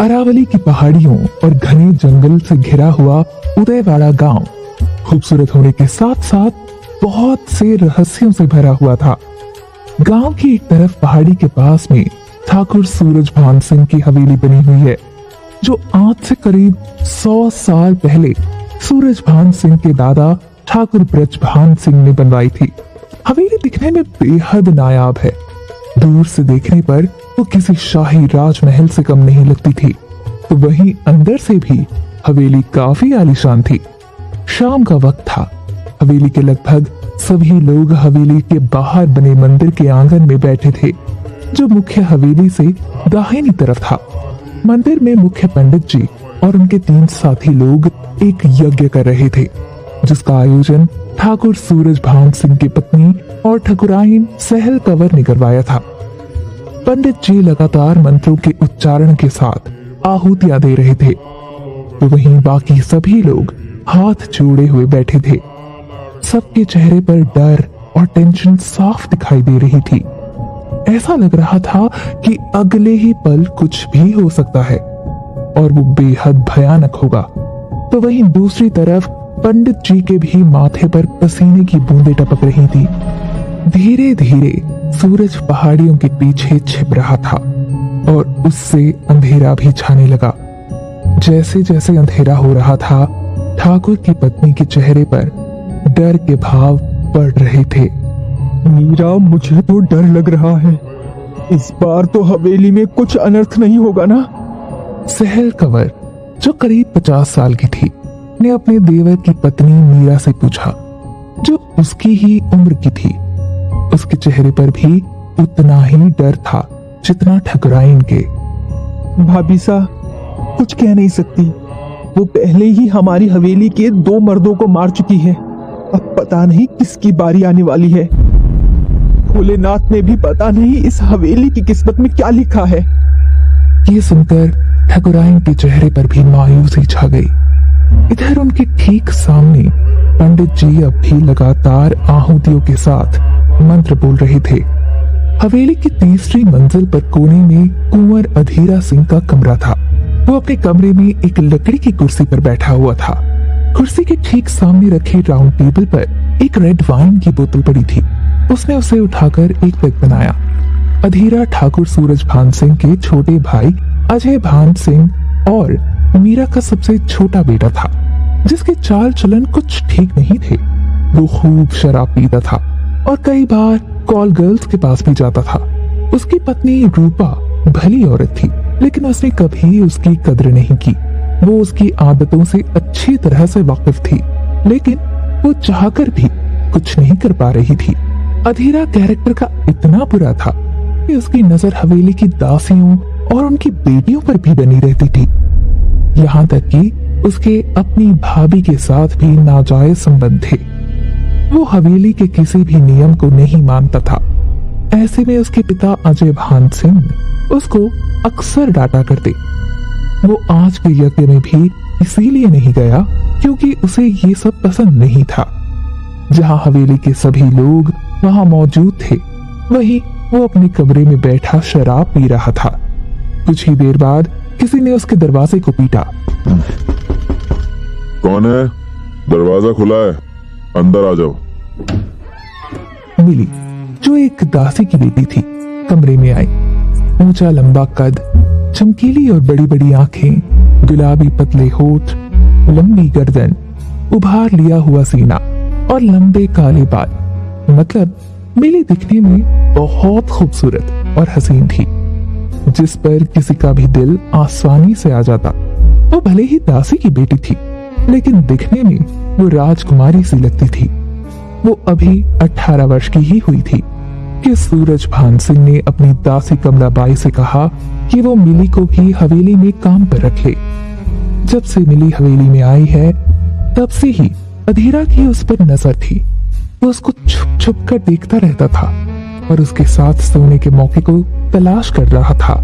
अरावली की पहाड़ियों और घने जंगल से घिरा हुआ उदयवाड़ा गांव खूबसूरत होने के साथ साथ बहुत से रहस्यों से भरा हुआ था। गांव की एक तरफ पहाड़ी के पास में ठाकुर सूरजभान सिंह की हवेली बनी हुई है, जो आज से करीब 100 साल पहले सूरजभान सिंह के दादा ठाकुर ब्रजभान सिंह ने बनवाई थी। हवेली दिखने में बेहद नायाब है। दूर से देखने पर वो किसी शाही राजमहल से कम नहीं लगती थी, तो वहीं अंदर से भी हवेली काफी आलीशान थी। शाम का वक्त था। हवेली के लगभग सभी लोग हवेली के बाहर बने मंदिर के आंगन में बैठे थे, जो मुख्य हवेली से दाहिनी तरफ था। मंदिर में मुख्य पंडित जी और उनके 3 साथी लोग एक यज्ञ कर रहे थे, जिसका आयोजन ठाकुर सूरजभान सिंह की पत्नी और ठकुराइन सहल कंवर ने करवाया था। पंडित जी लगातार मंत्रों के उच्चारण के साथ आहुतियां दे रहे थे, तो वहीं बाकी सभी लोग हाथ जोड़े हुए बैठे थे। सबके चेहरे पर डर और टेंशन साफ दिखाई दे रही थी। ऐसा लग रहा था कि अगले ही पल कुछ भी हो सकता है और वो बेहद भयानक होगा। तो वहीं दूसरी तरफ पंडित जी के भी माथे पर पसीने की बूंदें टपक रही थी। धीरे धीरे सूरज पहाड़ियों के पीछे छिप रहा था और उससे अंधेरा भी छाने लगा। जैसे जैसे अंधेरा हो रहा था, ठाकुर की पत्नी के चेहरे पर डर के भाव बढ़ रहे थे। मीरा, मुझे तो डर लग रहा है। इस बार तो हवेली में कुछ अनर्थ नहीं होगा ना? सहल कंवर, जो करीब 50 साल की थी, ने अपने देवर की पत्नी मीरा से पूछा, जो उसकी ही उम्र की थी। उसके चेहरे पर भी उतना ही डर था जितना ठकुराइन के। भाभी सा, कुछ कह नहीं सकती। वो पहले ही हमारी हवेली के 2 मर्दों को मार चुकी है। अब पता नहीं किसकी बारी आने वाली है। भोलेनाथ ने भी पता नहीं इस हवेली की किस्मत में क्या लिखा है। ये सुनकर ठकुराइन के चेहरे पर भी मायूसी छा गई। इधर उनके ठीक सामने पंडित जी अब भी लगातार आहुतियों के साथ मंत्र बोल रहे थे। हवेली की तीसरी मंजिल पर कोने में कुंवर अधीरा सिंह का कमरा था। वो अपने कमरे में एक लकड़ी की कुर्सी पर बैठा हुआ था। कुर्सी के ठीक सामने रखे राउंड टेबल पर एक रेड वाइन की बोतल पड़ी थी। उसने उसे उठाकर एक पैक बनाया। अधीरा ठाकुर सूरजभान सिंह के छोटे भाई अजय भान सिंह और मीरा का सबसे छोटा बेटा था, जिसके चाल चलन कुछ ठीक नहीं थे। वो खूब शराब पीता था और कई बार कॉल गर्ल्स के पास भी जाता था। उसकी पत्नी रूपा भली औरत थी, लेकिन उसने कभी उसकी कद्र नहीं की। वो उसकी आदतों से अच्छी तरह से वाकिफ थी, लेकिन वो चाहकर भी कुछ नहीं कर पा रही थी। अधीरा कैरेक्टर का इतना बुरा था कि उसकी नजर हवेली की दासियों और उनकी बेटियों पर भी बनी रहती थी। यहाँ तक कि उसके अपनी भाभी के साथ भी नाजायज संबंध थे। वो हवेली के किसी भी नियम को नहीं मानता था। ऐसे में उसके पिता अजय भान सिंह उसको अक्सर डांटा करते। वो आज के यज्ञ में भी इसीलिए नहीं गया क्योंकि उसे ये सब पसंद नहीं था। जहाँ हवेली के सभी लोग वहाँ मौजूद थे, वहीं वो अपने कमरे में बैठा शराब पी रहा था। कुछ ही देर बाद किसी ने उसके दरवाजे को पीटा। कौन है? दरवाजा खुला है, अंदर आ जाओ। मिली, जो एक दासी की बेटी थी, कमरे में आई। ऊंचा लंबा कद, चमकीली और बड़ी बड़ी आंखें, गुलाबी पतले होठ, लंबी गर्दन, उभार लिया हुआ सीना और लंबे काले बाल। मतलब मिली दिखने में बहुत खूबसूरत और हसीन थी, जिस पर किसी का भी दिल आसानी से आ जाता। वो भले ही दासी की बेटी थी, लेकिन दिखने में वो राजकुमारी सी लगती थी। वो अभी 18 वर्ष की ही हुई थी कि सूरजभान सिंह ने अपनी दासी कमलाबाई से कहा कि वो मिली को भी हवेली में काम पर रख ले। जब से मिली हवेली में आई है, तब से ही अधीरा की उस पर नजर थी। वो उसको छुप छुप कर देखता रहता था और उसके साथ सोने के मौके को तलाश कर रहा था।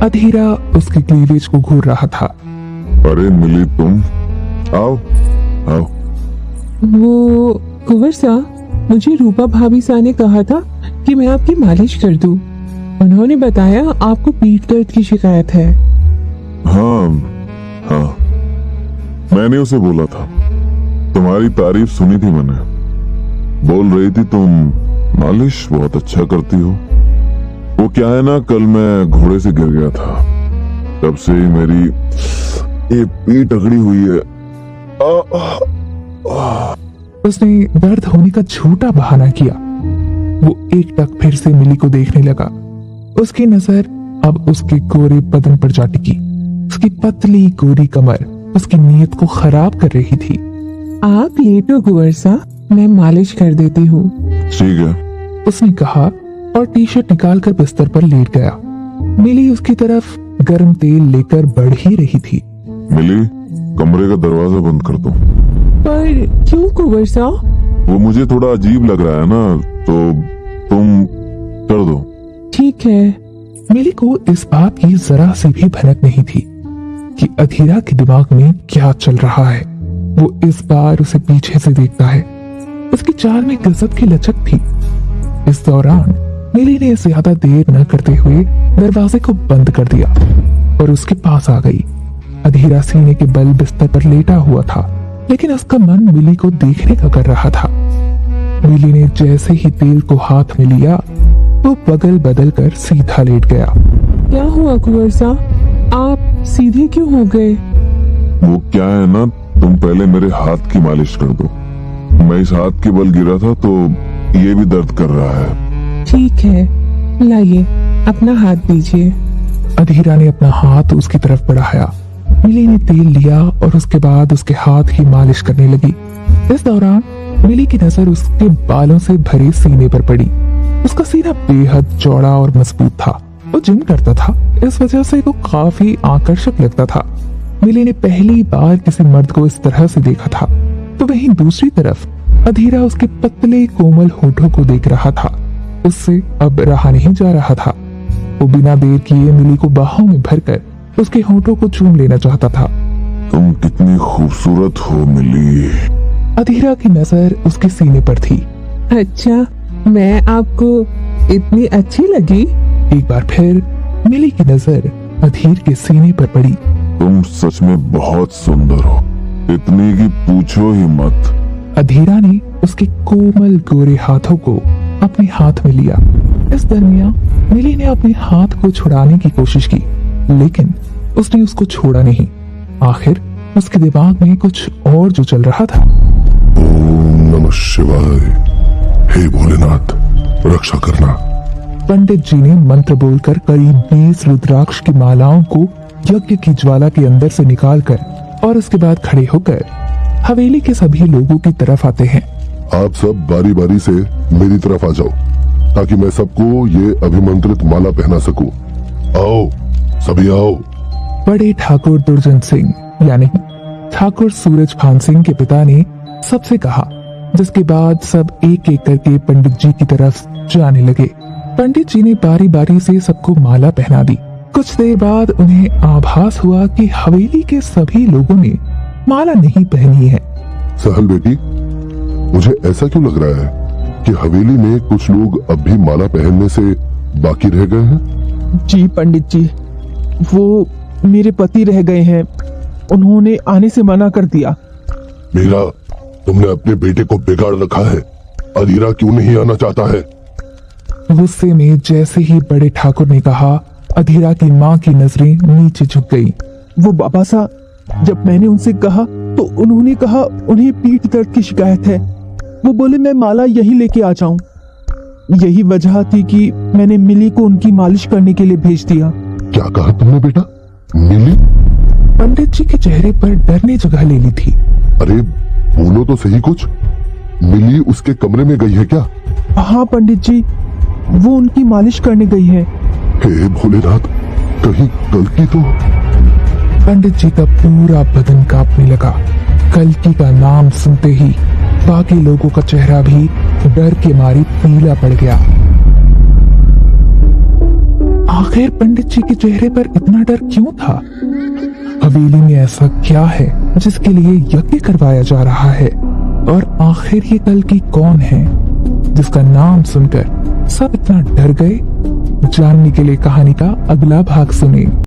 अधीरा उसके क्लीवेज को घूर रहा था। अरे मिली, तुम आओ आओ। वो कुंवर सा, मुझे रूपा भाभी सा ने कहा था कि मैं आपकी मालिश कर दूं। उन्होंने बताया आपको पीठ दर्द की शिकायत है। हाँ हाँ, मैंने उसे बोला था, तुम्हारी तारीफ सुनी थी मैंने। बोल रही थी तुम मालिश बहुत अच्छा करती हो। वो क्या है ना, कल मैं घोड़े से गिर गया था, तब से ही मेरी ये पीठ अकड़ी हुई है। उसने दर्द होने का झूठा बहाना किया। वो एकटक फिर से मिली को देखने लगा। उसकी नजर अब उसके गोरे बदन पर जा टिकी। उसकी पतली गोरी कमर उसकी नीयत को खराब कर रही थी। आप लेटो कुंवर साहब, मैं मालिश कर देती हूँ। ठीक है, उसने कहा और टी शर्ट निकालकर बिस्तर पर लेट गया। मिली उसकी तरफ गर्म तेल लेकर बढ़ ही रही थी। मिली, कमरे का दरवाजा बंद कर दो। पर क्यों कुंवर साहब? वो मुझे थोड़ा अजीब लग रहा है ना, तो तुम कर दो। ठीक है। मिली को इस बात की जरा सी भी भनक नहीं थी कि अधीरा के दिमाग में क्या चल रहा है। वो इस बार उसे पीछे से देखता है। उसकी चाल में गजब की लचक थी। इस दौरान मिली ने ज्यादा देर न करते हुए दरवाजे को बंद कर दिया और उसके पास आ गई। अधीरा सीने के बल बिस्तर पर लेटा हुआ था, लेकिन उसका मन मिली को देखने का कर रहा था। मिली ने जैसे ही तेल को हाथ में लिया तो बगल बदल कर सीधा लेट गया। क्या हुआ कुंवर साहब, आप सीधे क्यों हो गए? वो क्या है ना, तुम पहले मेरे हाथ की मालिश कर दो। मैं इस हाथ के बल गिरा था तो ये भी दर्द कर रहा है। ठीक है, लाइए अपना हाथ दीजिए। अधीरा ने अपना हाथ उसकी तरफ बढ़ाया। मिली ने तेल लिया और उसके बाद उसके हाथ की मालिश करने लगी। इस दौरान मिली की नजर उसके बालों से भरे सीने पर पड़ी। उसका सीना बेहद चौड़ा और मजबूत था। वो जिम करता था, इस वजह से वो काफी आकर्षक लगता था। मिली ने पहली बार किसी मर्द को इस तरह से देखा था। तो वहीं दूसरी तरफ अधीरा उसके पतले कोमल होठों को देख रहा था। उससे अब रहा नहीं जा रहा था। वो बिना देर किए मिली को बाहों में भरकर उसके होठों को चूम लेना चाहता था। तुम कितनी खूबसूरत हो मिली। अधीरा की नजर उसके सीने पर थी। अच्छा, मैं आपको इतनी अच्छी लगी? एक बार फिर मिली की नजर अधीर के सीने पर पड़ी। तुम सच में बहुत सुंदर हो, इतनी कि पूछो ही मत। अधीरा ने उसके कोमल गोरे हाथों को अपने हाथ में लिया। इस दरमियान मिली ने अपने हाथ को छुड़ाने की कोशिश की, लेकिन उसने उसको छोड़ा नहीं। आखिर उसके दिमाग में कुछ और जो चल रहा था। ओम नमः शिवाय, हे भोलेनाथ रक्षा करना। पंडित जी ने मंत्र बोलकर करीब 20 रुद्राक्ष की मालाओं को यज्ञ की ज्वाला के अंदर से निकालकर और उसके बाद खड़े होकर हवेली के सभी लोगों की तरफ आते हैं। आप सब बारी बारी से मेरी तरफ आ जाओ ताकि मैं सबको ये अभिमंत्रित माला पहना सकूं। आओ, सभी आओ। बड़े ठाकुर दुर्जन सिंह यानी ठाकुर सूरज भान सिंह के पिता ने सबसे कहा, जिसके बाद सब एक एक करके पंडित जी की तरफ जाने लगे। पंडित जी ने बारी बारी से सबको माला पहना दी। कुछ देर बाद उन्हें आभास हुआ कि हवेली के सभी लोगों ने माला नहीं पहनी है। सहल बेटी, मुझे ऐसा क्यों लग रहा है कि हवेली में कुछ लोग अब भी माला पहनने से बाकी रह गए हैं? जी पंडित जी, वो मेरे पति रह गए हैं, उन्होंने आने से मना कर दिया। मीरा, तुमने अपने बेटे को बिगाड़ रखा है। अधीरा क्यों नहीं आना चाहता है? गुस्से में जैसे ही बड़े ठाकुर ने कहा, अधीरा की माँ की नजरें नीचे झुक गई। वो बाबा साहब, जब मैंने उनसे कहा तो उन्होंने कहा उन्हें पीठ दर्द की शिकायत है। वो बोले मैं माला यही लेके आ जाऊं। यही वजह थी कि मैंने मिली को उनकी मालिश करने के लिए भेज दिया। क्या कहा तुमने बेटा? मिली? पंडित जी के चेहरे पर डर ने जगह ले ली थी। अरे बोलो तो सही कुछ। मिली उसके कमरे में गई है क्या? हाँ पंडित जी, वो उनकी मालिश करने गई है। हे भोलेनाथ, कहीं गलती तो? पंडित जी का पूरा बदन कांपने लगा। कल्कि का नाम सुनते ही बाकी लोगों का चेहरा भी डर के मारे पीला पड़ गया। आखिर पंडित जी के चेहरे पर इतना डर क्यों था? हवेली में ऐसा क्या है जिसके लिए यज्ञ करवाया जा रहा है? और आखिर ये कल्कि कौन है जिसका नाम सुनकर सब इतना डर गए? जानने के लिए कहानी का अगला भाग सुनें।